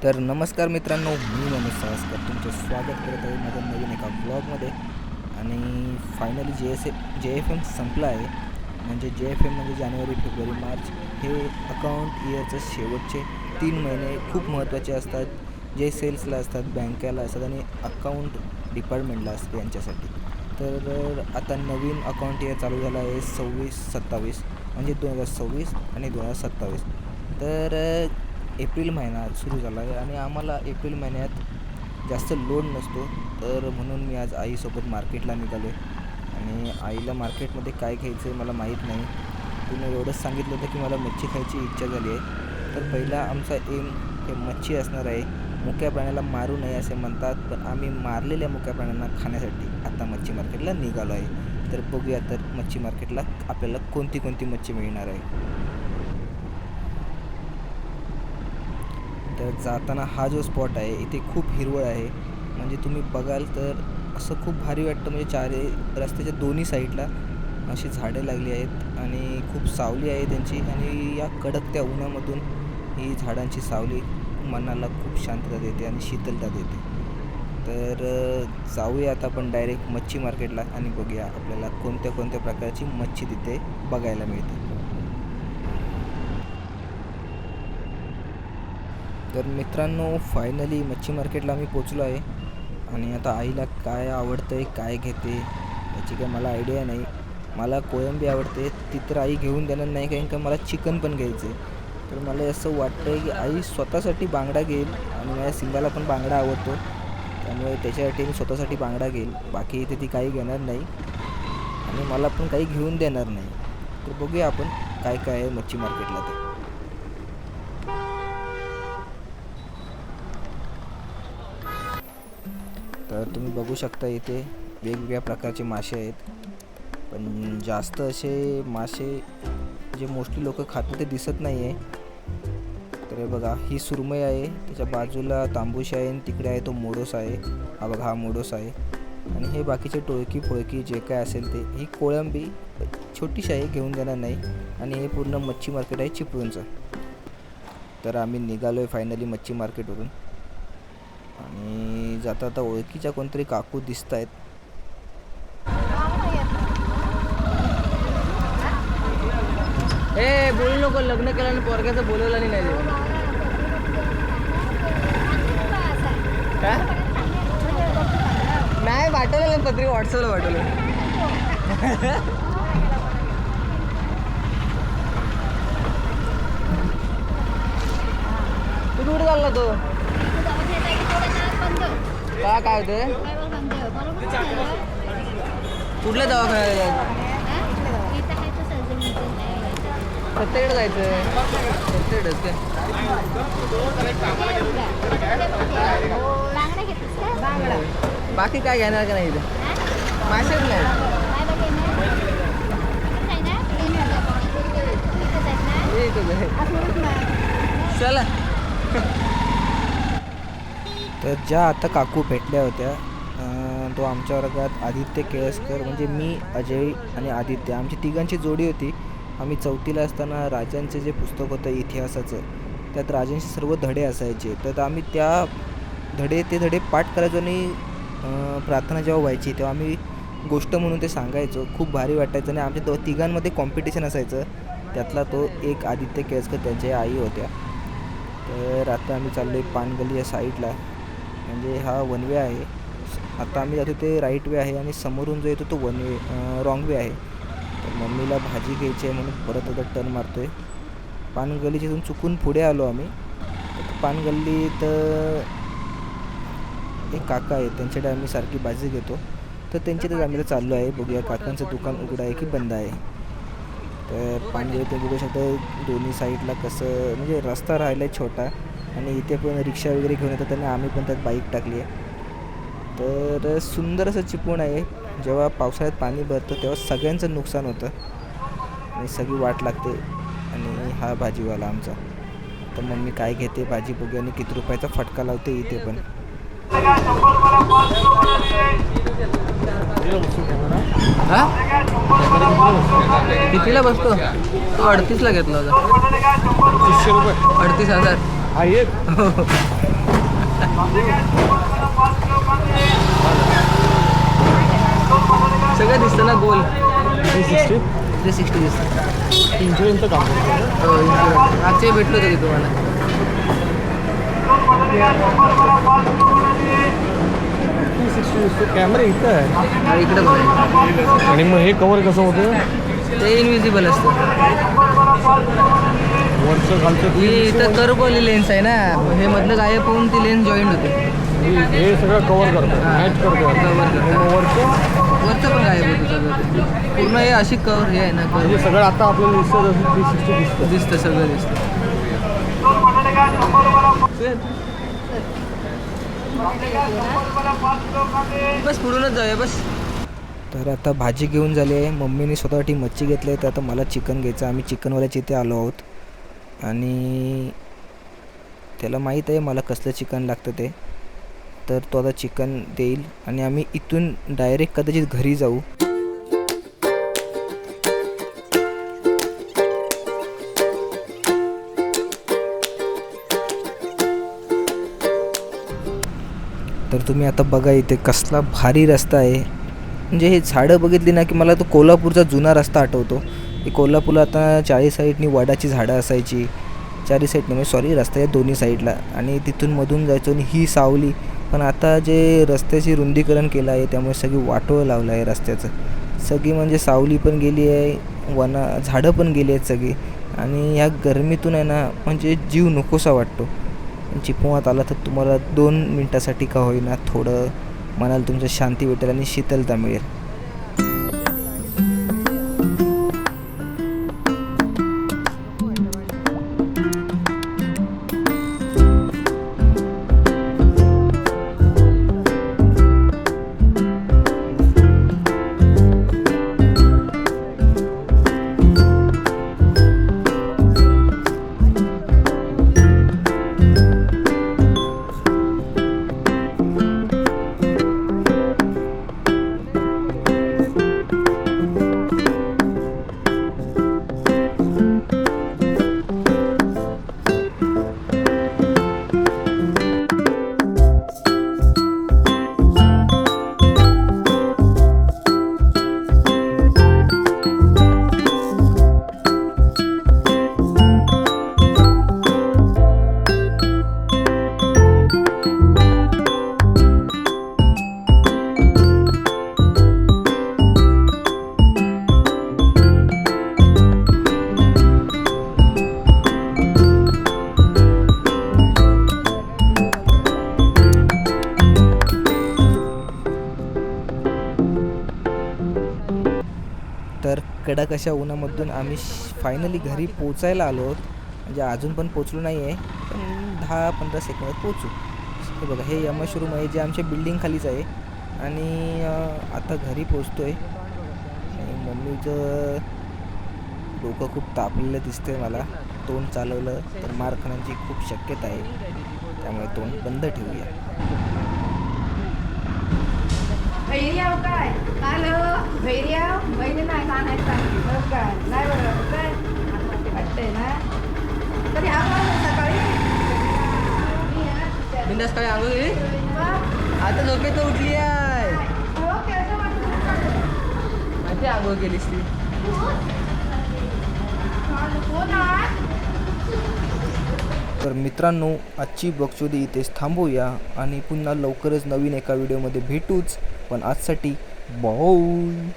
तर नमस्कार मित्रांनो, मी मनीष सावस्कर तुमचं स्वागत करत आहे माझ्या नवीन एका ब्लॉगमध्ये. आणि फायनली JFM संपला आहे. म्हणजे JFM म्हणजे जानेवारी, फेब्रुवारी, मार्च हे अकाउंट इयरचे शेवटचे 3 महिने खूप महत्त्वाचे असतात. जे सेल्सला असतात, बँकेला असतात आणि अकाउंट डिपार्टमेंटला असते यांच्यासाठी. तर आता नवीन अकाउंट इयर चालू झालं आहे 26-27 म्हणजे 2026 आणि 2027. तर एप्रिल महिना सुरू झाला आहे आणि आम्हाला एप्रिल महिन्यात जास्त लोड नसतो. तर म्हणून मी आज आईसोबत मार्केटला निघालो आहे. आणि आईला मार्केटमध्ये काय घ्यायचं आहे मला माहीत नाही. तिने एवढंच सांगितलं होतं की मला मच्छी खायची इच्छा झाली आहे. तर पहिला आमचा एम हे मच्छी असणार आहे. मुक्या प्राण्याला मारू नये असे म्हणतात, पण आम्ही मारलेल्या मुक्या प्राण्यांना खाण्यासाठी आता मच्छी मार्केटला निघालो आहे. तर बघूया तर मच्छी मार्केटला आपल्याला कोणती कोणती मच्छी मिळणार आहे. तर जाताना हा जो स्पॉट आहे इथे खूप हिरवळ आहे. म्हणजे तुम्ही बघाल तर असं खूप भारी वाटतं. म्हणजे रस्त्याच्या दोन्ही साईडला अशी झाडं लागली आहेत आणि खूप सावली आहे त्यांची. आणि या कडकत्या उन्हामधून ही झाडांची सावली मनाला खूप शांतता देते आणि शीतलता देते. तर जाऊया आता आपण डायरेक्ट मच्छी मार्केटला आणि बघूया आपल्याला कोणत्या कोणत्या प्रकारची मच्छी तिथे बघायला मिळते. तर मित्रांनो, फायनली मच्छी मार्केटला आम्ही पोचलो आहे. आणि आता आईला काय आवडतं आहे, काय घेते याची काय मला आयडिया नाही. मला कोळंबी आवडते, ती तर आई घेऊन देणार नाही, कारण का मला चिकन पण घ्यायचं आहे. तर मला असं वाटतं आहे की आई स्वतःसाठी बांगडा घेईल आणि माझ्या सिंगाला पण बांगडा आवडतो, त्यामुळे त्याच्यासाठी मी स्वतःसाठी बांगडा घेईल. बाकी इथे ती काही घेणार नाही आणि मला पण काही घेऊन देणार नाही. तर बघूया आपण काय काय आहे मच्छी मार्केटला ते. तर तुम्ही बघू शकता इथे वेगवेगळ्या प्रकारचे मासे आहेत. पण जास्त असे मासे जे मोस्टली लोक खातात ते दिसत नाही आहे. तर हे बघा, ही सुरमई आहे, त्याच्या बाजूला तांबूशी आहे आणि तिकडे आहे तो मोडोस आहे. हा बघा, हा मोडोस आहे. आणि हे बाकीचे टोळकी फोळकी जे काय असेल ते. ही कोळंबी छोटीशी आहे, घेऊन देणार नाही. आणि हे पूर्ण मच्छी मार्केट आहे चिपळूणचं. तर आम्ही निघालो आहे फायनली मच्छी मार्केटवरून. आणि जाता आता ओळखीच्या कोणतरी काकू दिसत आहेत. ए बोलू नको, लग्न केल्याने पोरग्याचं बोलवलं नाही. नाही पाठवलं ना पत्रिका, व्हॉट्सअपला पाठवलं. तू कुठे चालला तो? काय होतं? कुठल्या दवाखान्याला? सत्तेकडे जायचं. सत्तेकडेच काय? बाकी काय घेणार का नाही इथे? मासेच नाही. चला. तर ज्या आता काकू भेटल्या होत्या, तो आमच्या वर्गात आदित्य केळसकर, म्हणजे मी, अजय आणि आदित्य, आमची तिघांची जोडी होती. आम्ही 4थीला असताना राजांचे जे पुस्तक होतं इतिहासाचं, त्यात राजांचे सर्व धडे असायचे. तर आम्ही ते धडे पाठ करायचो आणि प्रार्थना जेव्हा व्हायची तेव्हा आम्ही गोष्ट म्हणून ते सांगायचो. खूप भारी वाटायचं. आणि आमच्या तिघांमध्ये कॉम्पिटिशन असायचं. त्यातला तो एक आदित्य केळसकर, त्यांच्या आई होत्या. तर आता आम्ही चाललो आहे पानगली या साईडला. म्हणजे हा वन वे आहे. आता आम्ही जातो ते राईट वे आहे आणि समोरून जो येतो तो रॉंग वे आहे. तर मम्मीला भाजी घ्यायची आहे म्हणून परत आता टर्न मारतो आहे. पानगल्लीच्या इथून चुकून पुढे आलो आम्ही. पानगल्लीत एक काका आहेत, त्यांच्याकडे आम्ही सारखी भाजी घेतो. तर त्यांच्यातच आम्ही चाललो आहे. बघूया काकांचं दुकान उघडं आहे की बंद आहे. तर पानगल्ली ते बघू शकता दोन्ही साईडला कसं, म्हणजे रस्ता राहिला आहे छोटा. आणि इथे पण रिक्षा वगैरे घेऊन येतात आणि आम्ही पण त्यात बाईक टाकली आहे. तर सुंदर असं चिपळूण आहे. जेव्हा पावसाळ्यात पाणी भरतं तेव्हा सगळ्यांचं नुकसान होतं आणि सगळी वाट लागते. आणि हा भाजीवाला आमचा. तर मम्मी काय घेते भाजी बघूया आणि किती रुपयाचा फटका लावते इथे पण. कितीला बसतो तो? 38ला घेतला होता. 38,000. हा एक सगळं दिसतं ना गोल 360 360 दिसतं. इन्शुरन्सचं काम करतो. हो इन्शुरन्स मागचे भेटलो होतं की तुम्हाला. 360 दिसतो. कॅमेरा इथं आहे. हा, इकडं पण आहे. आणि मग हे कवर कसं होतं? ते इनविजिबल असतं. वरचं खालचं ही इथं कर्ववाली लेन्स आहे ना, हे मधलं गायब होऊन ती लेन्स जॉईंट होते. हे सगळं कवर करतं, मॅच करतं. कवर करतं. मग वरचं पण गायब होतं सगळं ते. पूर्ण हे अशी कवर हे आहे ना, म्हणजे कवर सगळं आता आपल्याला दिसतं जसं 360 दिसतं. दिसतं सगळं दिसतं. बस पुढूनच जाऊया बस. तर आता भाजी घेऊन झाली आहे. मम्मीने स्वतःसाठी मच्छी घेतली आहे, तर आता मला चिकन घ्यायचं. आम्ही चिकनवाल्याच्या इथे आलो आहोत आणि त्याला माहीत आहे मला कसलं चिकन लागतं ते. तर तो आता चिकन देईल आणि आम्ही इथून डायरेक्ट कदाचित घरी जाऊ. तर तुम्ही आता बघा इथे कसला भारी रस्ता आहे. म्हणजे हे झाडं बघितली ना की मला तो कोल्हापूरचा जुना रस्ता आठवतो. की कोल्हापूरला आता 40 साईडनी वडाची झाडं असायची. 40 साईडने म्हणजे सॉरी रस्त्याच्या दोन्ही साईडला, आणि तिथून मधून जायचो आणि ही सावली. पण आता जे रस्त्याची रुंदीकरण केलं आहे त्यामुळे सगळी वाटोळं लावलं आहे रस्त्याचं. सगळी म्हणजे सावली पण गेली आहे, झाडं पण गेली आहेत सगळी. आणि ह्या गरमीतून आहे ना म्हणजे जीव नकोसा वाटतो. चिपळुणात आला तर तुम्हाला 2 मिनटासाठी का होईना थोडं मनाला तुमचं शांती भेटेल आणि शीतलता मिळेल. तर कडक अशा उन्हामधून आम्ही फायनली घरी पोचायला आलो आहोत. म्हणजे अजून पण पोचलो नाही आहे, पण 10-15 सेकंदात पोचू. हे बघा हे यमशरूम आहे जे आमच्या बिल्डिंग खालीच आहे. आणि आता घरी पोचतो आहे. आणि मम्मीचं डोकं खूप तापलेलं दिसतंय मला. तोंड चालवलं तर मार खाण्याची खूप शक्यता आहे, त्यामुळे तोंड बंद ठेवूया. भैर्याव काय हॅलो भैर्याव बहिणी नाही का नाही सांगितलं काय नाही बरोबर काय वाटतंय ना तरी आपण सकाळी बिंदास काय आंघोळ केली? आता झोपेत उठली आहे. माहिती आंघोळ केलीस ती. तर मित्रांनो आजची बक्षुदी इथेच थांबवूया आणि पुन्हा लवकरच नवीन एका व्हिडिओमध्ये भेटूच. पण आजसाठी बाय.